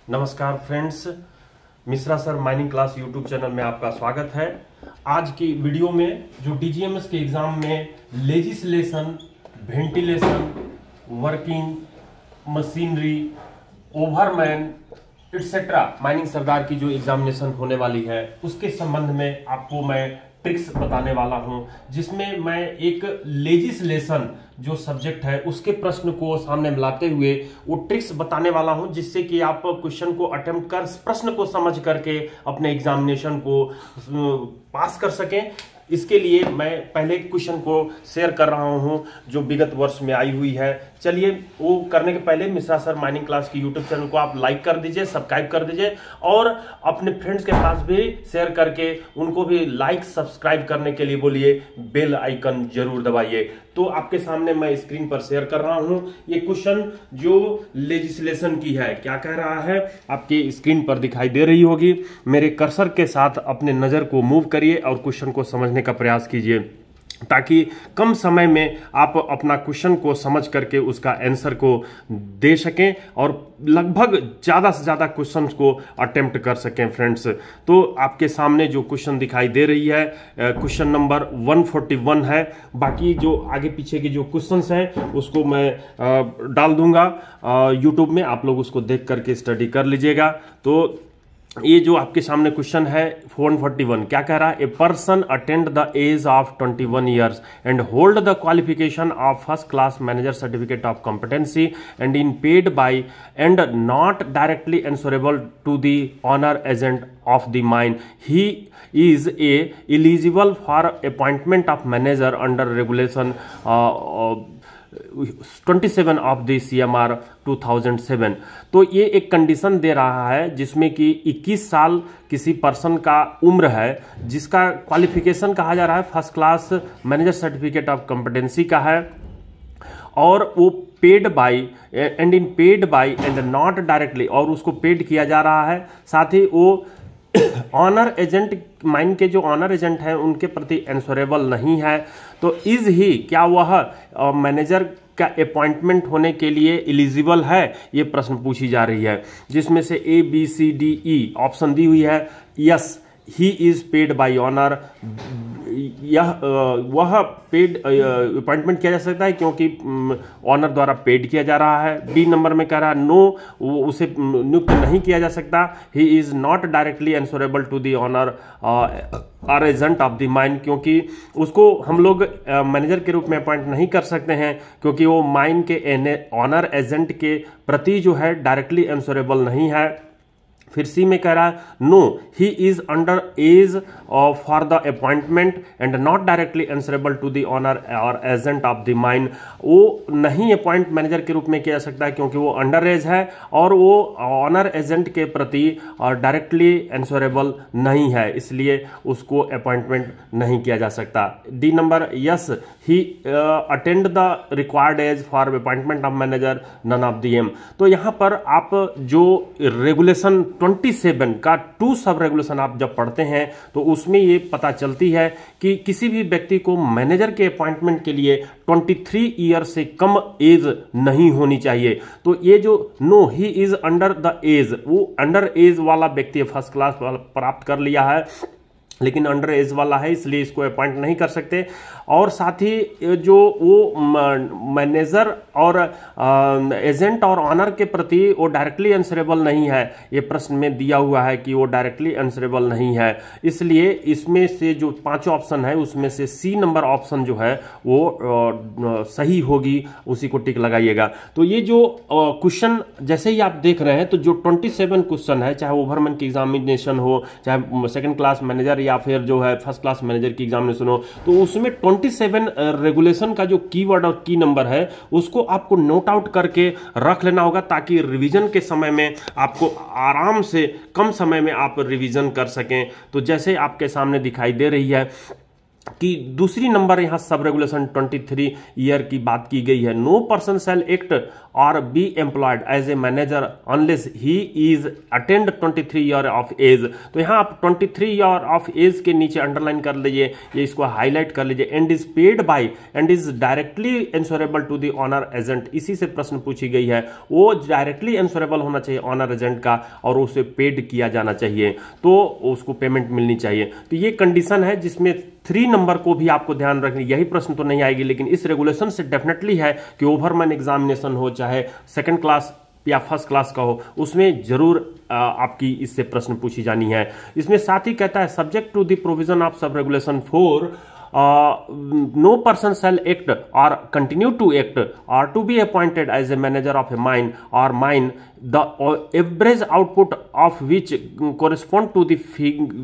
नमस्कार friends, Mishra sir mining class YouTube channel में आपका स्वागत है। आज की वीडियो में जो डीजीएमएस के एग्जाम में legislation, ventilation, working machinery, overman etcetera mining सरदार की जो एग्जामिनेशन होने वाली है उसके संबंध में आपको मैं ट्रिक्स बताने वाला हूं, जिसमें मैं एक लेजिस्लेशन जो सब्जेक्ट है उसके प्रश्न को सामने मिलाते हुए वो ट्रिक्स बताने वाला हूं, जिससे कि आप क्वेश्चन को अटेम्प्ट कर प्रश्न को समझ करके अपने एग्जामिनेशन को पास कर सकें। इसके लिए मैं पहले क्वेश्चन को शेयर कर रहा हूं जो विगत वर्ष में आई हुई है। चलिए, वो करने के पहले मिश्रा सर माइनिंग क्लास की यूट्यूब चैनल को आप लाइक कर दीजिए, सब्सक्राइब कर दीजिए और अपने फ्रेंड्स के पास भी शेयर करके उनको भी लाइक सब्सक्राइब करने के लिए बोलिए, बेल आइकन जरूर दबाइए। तो आपके सामने मैं स्क्रीन पर शेयर कर रहा हूं ये क्वेश्चन जो लेजिस्लेशन की है। क्या कह रहा है आपकी स्क्रीन पर दिखाई दे रही होगी। मेरे कर्सर के साथ अपने नजर को मूव करिए और क्वेश्चन को समझने का प्रयास कीजिए, ताकि कम समय में आप अपना क्वेश्चन को समझ करके उसका आंसर को दे सकें और लगभग ज़्यादा से ज़्यादा क्वेश्चंस को अटेम्प्ट कर सकें। फ्रेंड्स, तो आपके सामने जो क्वेश्चन दिखाई दे रही है क्वेश्चन नंबर 141 है। बाकी जो आगे पीछे के जो क्वेश्चंस हैं उसको मैं डाल दूंगा यूट्यूब में, आप लोग उसको देख करके स्टडी कर लीजिएगा। तो ये जो आपके सामने क्वेश्चन है 141 क्या कह रहा है? A person attend the age of 21 years and hold the qualification of first class manager certificate of competency and in paid by and not directly answerable to the owner agent of the mine. He is eligible for appointment of manager under regulation 27 of the CMR 2007। तो ये एक condition दे रहा है जिसमें कि 21 साल किसी person का उम्र है, जिसका क्वालिफिकेशन कहा जा रहा है first class manager certificate of competency का है, और वो paid by and in paid by and not directly, और उसको पेड किया जा रहा है। साथ ही वो ऑनर एजेंट, माइन के जो ऑनर एजेंट हैं उनके प्रति एंसरेबल नहीं है। तो इज ही, क्या वह मैनेजर का अपॉइंटमेंट होने के लिए एलिजिबल है, ये प्रश्न पूछी जा रही है, जिसमें से ABCDE ऑप्शन दी हुई है। Yes, he is paid bye honour, यह वह पेड अपॉइंटमेंट किया जा सकता है क्योंकि ऑनर द्वारा पेड किया जा रहा है। बी नंबर में कह रहा है नो, उसे नियुक्त नहीं किया जा सकता। He is not directly answerable to the owner or agent of the mine, क्योंकि उसको हम लोग मैनेजर के रूप में अपॉइंट नहीं कर सकते हैं क्योंकि वो माइन के ऑनर एजेंट के प्रति जो है डायरेक्टली एंसरेबल नहीं है। फिर सी में कह रहा है no, he is under age for the appointment and not directly answerable to the owner और एजेंट ऑफ द माइन। वो नहीं अपॉइंट मैनेजर के रूप में किया जा सकता है क्योंकि वो अंडर एज है और वो ऑनर एजेंट के प्रति डायरेक्टली एंसरेबल नहीं है, इसलिए उसको अपॉइंटमेंट नहीं किया जा सकता। The number, yes, he attend the required age for appointment of manager, none of the M. तो यहां पर आप जो रेगुलेशन 27 का 2 सब रेगुलेशन आप जब पढ़ते हैं तो उसमें ये पता चलती है कि किसी भी व्यक्ति को मैनेजर के अपॉइंटमेंट के लिए 23 ईयर से कम एज नहीं होनी चाहिए। तो ये जो no, he is under the age, वो अंडर एज वाला व्यक्ति फर्स्ट क्लास प्राप्त कर लिया है लेकिन अंडर एज वाला है, इसलिए इसको अपॉइंट नहीं कर सकते। और साथ ही जो वो मैनेजर और एजेंट और ऑनर के प्रति वो डायरेक्टली आंसरेबल नहीं है, ये प्रश्न में दिया हुआ है कि वो डायरेक्टली आंसरेबल नहीं है, इसलिए इसमें से जो 5 ऑप्शन है उसमें से सी नंबर ऑप्शन जो है वो सही होगी, उसी को टिक लगाइएगा। तो ये जो क्वेश्चन जैसे ही आप देख रहे हैं तो जो 27 क्वेश्चन है, चाहे ओवरमैन की एग्जामिनेशन हो, चाहे सेकेंड क्लास मैनेजर या फिर जो है फर्स्ट क्लास मैनेजर की एग्जामिनेशन हो, तो उसमें 27 रेगुलेशन का जो कीवर्ड और की नंबर है उसको आपको नोट आउट करके रख लेना होगा, ताकि रिवीजन के समय में आपको आराम से कम समय में आप रिवीजन कर सकें। तो जैसे आपके सामने दिखाई दे रही है कि दूसरी नंबर यहां सब रेगुलेशन 23 ईयर की बात की गई है। No person shall act or be employed as a manager unless he is attained 23 year of age। तो यहाँ आप 23 year of age के नीचे अंडरलाइन कर लीजिए, ये इसको हाईलाइट कर लीजिए, and is paid by and is directly insurable to the owner agent. इसी से प्रश्न पूछी गई है, वो डायरेक्टली इंश्योरेबल होना चाहिए ऑनर एजेंट का और उसे पेड किया जाना चाहिए, तो उसको पेमेंट मिलनी चाहिए। तो ये कंडीशन है जिसमें 3 नंबर को भी आपको ध्यान रखना। यही प्रश्न तो नहीं आएगी, लेकिन इस रेगुलेशन से डेफिनेटली है कि ओवरमैन एग्जामिनेशन हो चाहे सेकंड क्लास या फर्स्ट क्लास का हो, उसमें जरूर आपकी इससे प्रश्न पूछी जानी है। इसमें साथ ही कहता है subject to the provision of sub regulation 4 no person shall act or continue to act or to be appointed as a manager of a mine or mine the average output of which correspond to the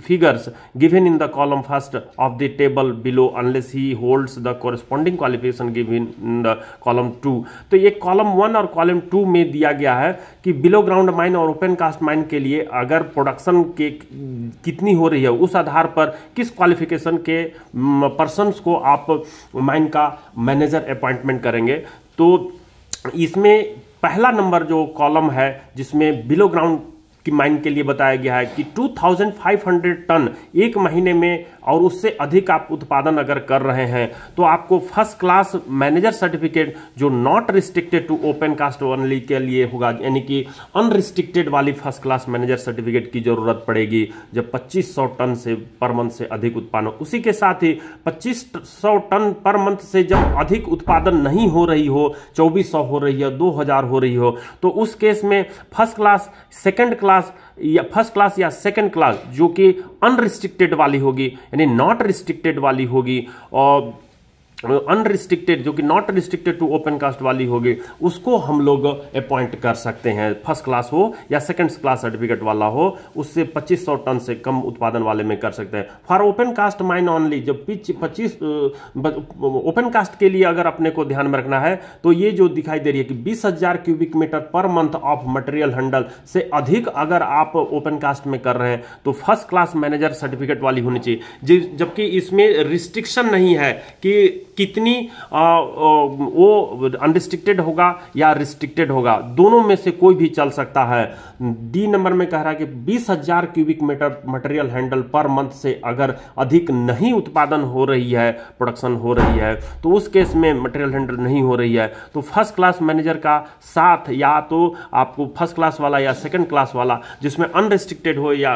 figures given in the column first of the table below unless he holds the corresponding qualification given in the column 2। तो ये column 1 और column 2 में दिया गया है कि below ground mine और open cast mine के लिए अगर प्रोडक्शन के कितनी हो रही है उस आधार पर किस क्वालिफिकेशन के पर्सन्स को आप माइन का मैनेजर अपॉइंटमेंट करेंगे। तो इसमें पहला नंबर जो कॉलम है जिसमें बिलो ग्राउंड की माइन के लिए बताया गया है कि 2500 टन एक महीने में और उससे अधिक आप उत्पादन अगर कर रहे हैं तो आपको फर्स्ट क्लास मैनेजर सर्टिफिकेट जो not restricted to open cast only के लिए होगा, यानी कि अनरिस्ट्रिक्टेड वाली फर्स्ट क्लास मैनेजर सर्टिफिकेट की जरूरत पड़ेगी जब 2500 टन से पर मंथ से अधिक उत्पादन। उसी के साथ ही 2500 टन पर मंथ से जब अधिक उत्पादन नहीं हो रही हो, 2400 हो रही है, 2000 हो रही हो, तो उस केस में फर्स्ट क्लास, सेकंड क्लास या फर्स्ट क्लास या सेकंड क्लास जो कि अनरिस्ट्रिक्टेड वाली होगी, यानी नॉट रिस्ट्रिक्टेड वाली होगी, और अनरिस्ट्रिक्टेड जो कि not restricted to open cast वाली होगी, उसको हम लोग अपॉइंट कर सकते हैं। फर्स्ट क्लास हो या सेकंड क्लास सर्टिफिकेट वाला हो, उससे 2500 टन से कम उत्पादन वाले में कर सकते हैं। For open cast mine only, जब 25 ओपन कास्ट के लिए अगर अपने को ध्यान में रखना है तो ये जो दिखाई दे रही है कि 20,000 cubic metre per month of material handle से अधिक अगर आप ओपन कास्ट में कर रहे हैं तो फर्स्ट क्लास मैनेजर सर्टिफिकेट वाली होनी चाहिए। जबकि इसमें रिस्ट्रिक्शन नहीं है कि कितनी वो अनरिस्ट्रिक्टेड होगा या रिस्ट्रिक्टेड होगा, दोनों में से कोई भी चल सकता है। डी नंबर में कह रहा है कि 20,000 cubic metre material handle per month से अगर अधिक नहीं उत्पादन हो रही है, प्रोडक्शन हो रही है, तो उस केस में मटेरियल हैंडल नहीं हो रही है तो फर्स्ट क्लास मैनेजर का साथ या तो आपको फर्स्ट क्लास वाला या सेकंड क्लास वाला जिसमें अनरिस्ट्रिक्टेड हो या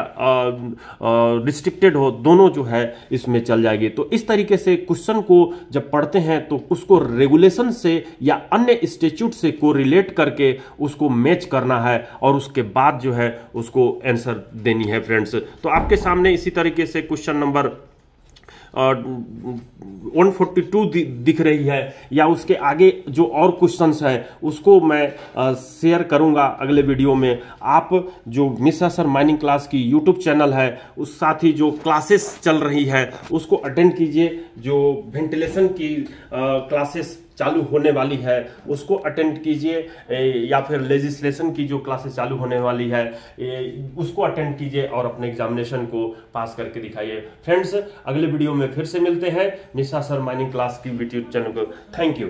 रिस्ट्रिक्टेड हो, दोनों जो है इसमें चल जाएगी। तो इस तरीके से क्वेश्चन को जब पढ़ते हैं तो उसको रेगुलेशन से या अन्य स्टैट्यूट से कोरिलेट करके उसको मैच करना है और उसके बाद जो है उसको आंसर देनी है फ्रेंड्स। तो आपके सामने इसी तरीके से क्वेश्चन नंबर 142 दिख रही है, या उसके आगे जो और क्वेश्चंस है उसको मैं शेयर करूंगा अगले वीडियो में। आप जो मिश्रा सर माइनिंग क्लास की यूट्यूब चैनल है, उस साथ ही जो क्लासेस चल रही है उसको अटेंड कीजिए। जो वेंटिलेशन की क्लासेस चालू होने वाली है उसको अटेंड कीजिए, या फिर लेजिस्लेशन की जो क्लासेस चालू होने वाली है उसको अटेंड कीजिए और अपने एग्जामिनेशन को पास करके दिखाइए। फ्रेंड्स, अगले वीडियो में फिर से मिलते हैं मिश्रा सर माइनिंग क्लास की यूट्यूब चैनल को। Thank you.